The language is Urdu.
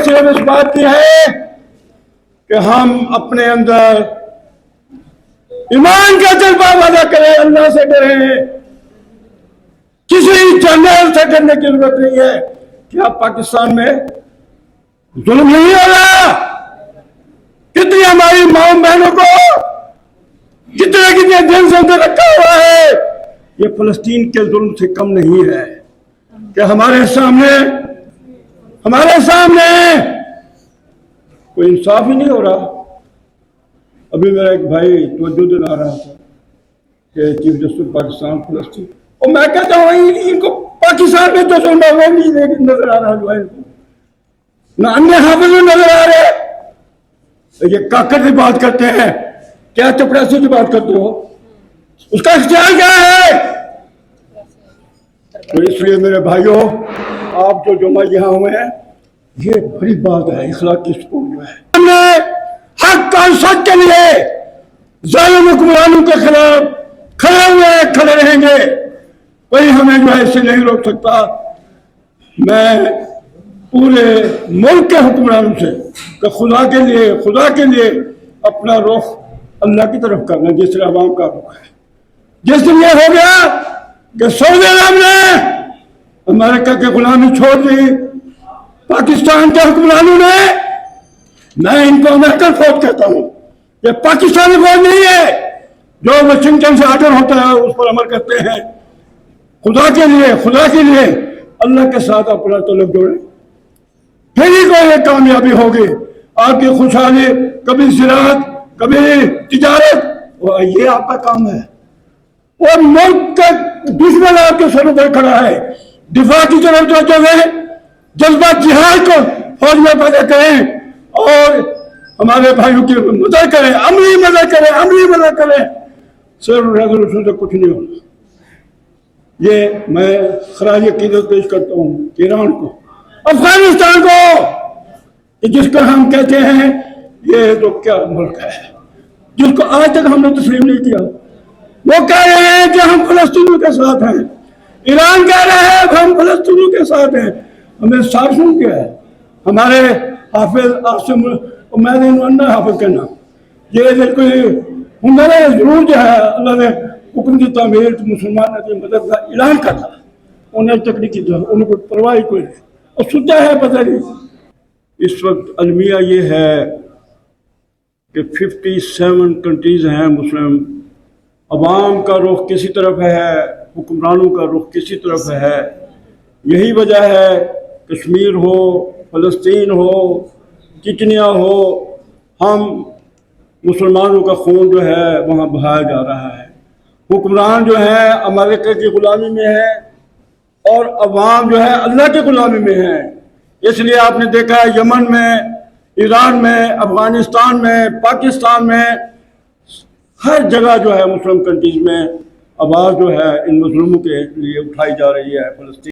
صرف اس بات کی ہے کہ ہم اپنے اندر ایمان کا جذبہ پیدا کریں، اللہ سے ڈریں. کسی جنرل سے ڈرنے کی ضرورت نہیں ہے. کیا پاکستان میں ظلم نہیں ہو رہا؟ کتنی ہماری ماں بہنوں کو کتنے دن سے اندر رکھا ہوا ہے. یہ فلسطین کے ظلم سے کم نہیں ہے کہ ہمارے سامنے کوئی انصاف ہی نہیں ہو رہا. ابھی میرا ایک بھائی توجہ دلا رہا تھا کہ چیف جسٹس پاکستان فلسطین، اور میں کہتا ہوں ان کو پاکستان میں جو ظلم ہے وہ نہیں نظر آ رہا جو ہے، نہ انیہ حافظ میں نظر آ رہے. یہ کاکر کی بات کرتے ہیں، کیا چپڑاسی کی بات کرتے ہو؟ اس کا اختیار کیا ہے؟ تو اس لیے میرے بھائیوں، آپ جو جمعہ یہاں ہوئے ہیں، یہ بڑی بات ہے. اخلاقی سکون جو ہے، ہم نے حق اور سچ کے لیے ظالم حکمرانوں کے خلاف کھڑے رہیں گے. کوئی ہمیں جو ہے اسے نہیں روک سکتا. میں پورے ملک کے حکمرانوں سے کہ خدا کے لیے اپنا رخ اللہ کی طرف کرنا، جس طرح عوام کا رخ ہے. جس دن یہ ہو گیا کہ سعودی عرب نے امریکہ کی غلامی چھوڑ دی، پاکستان کے حکمرانوں نے، میں ان کو امریکن فوج کہتا ہوں، یہ پاکستانی فوج نہیں ہے جو واشنگٹن سے آرڈر ہوتا ہے اس پر عمل کرتے ہیں. خدا کے لیے اللہ کے ساتھ اپنا تعلق جوڑیں، پھر ہی کوئی یہ کامیابی ہوگی. آپ کی خوشحالی، کبھی زراعت، کبھی تجارت، یہ آپ کا کام ہے. اور ملک کا دشمن آپ کے سر پر کھڑا ہے. دفاع کی طرف توجہ دیں، جذبہ جہاد کو فوج میں پیدا کریں اور ہمارے بھائیوں کی مدد کریں، عملی مدد کریں. صرف ریزولوشن سے کچھ نہیں ہونا. یہ میں خراج عقیدت پیش کرتا ہوں ایران کو، افغانستان کو، جس کو ہم کہتے ہیں یہ تو کیا ملک ہے جس کو آج تک ہم نے تسلیم نہیں کیا. وہ کہہ رہے ہیں کہ ہم فلسطینیوں کے ساتھ ہیں، ایران کہہ رہے ہیں کہ ہم فلسطینیوں کے ساتھ ہیں. ہمیں سازشوں کیا ہے؟ ہمارے حافظ عاصم میں حافظ کہنا، یہ کوئی ہمارے ضرور جو ہے اللہ نے حکم کی تعمیر مسلمان کی مدد کا اعلان کرتا، انہیں تک نہیں کی، انہیں کوئی پرواہ کوئی نہیں، اور سچا ہے پتہ نہیں. اس وقت المیہ یہ ہے کہ 57 کنٹریز ہیں مسلم، عوام کا رخ کسی طرف ہے، حکمرانوں کا رخ کسی طرف ہے. یہی وجہ ہے کشمیر ہو، فلسطین ہو، چچنیا ہو، ہم مسلمانوں کا خون جو ہے وہاں بہایا جا رہا ہے. حکمران جو ہے امریکہ کی غلامی میں ہے اور عوام جو ہے اللہ کی غلامی میں ہے. اس لیے آپ نے دیکھا ہے یمن میں، ایران میں، افغانستان میں، پاکستان میں، ہر جگہ جو ہے مسلم کنٹریز میں آواز جو ہے ان مظلوموں کے لیے اٹھائی جا رہی ہے. فلسطین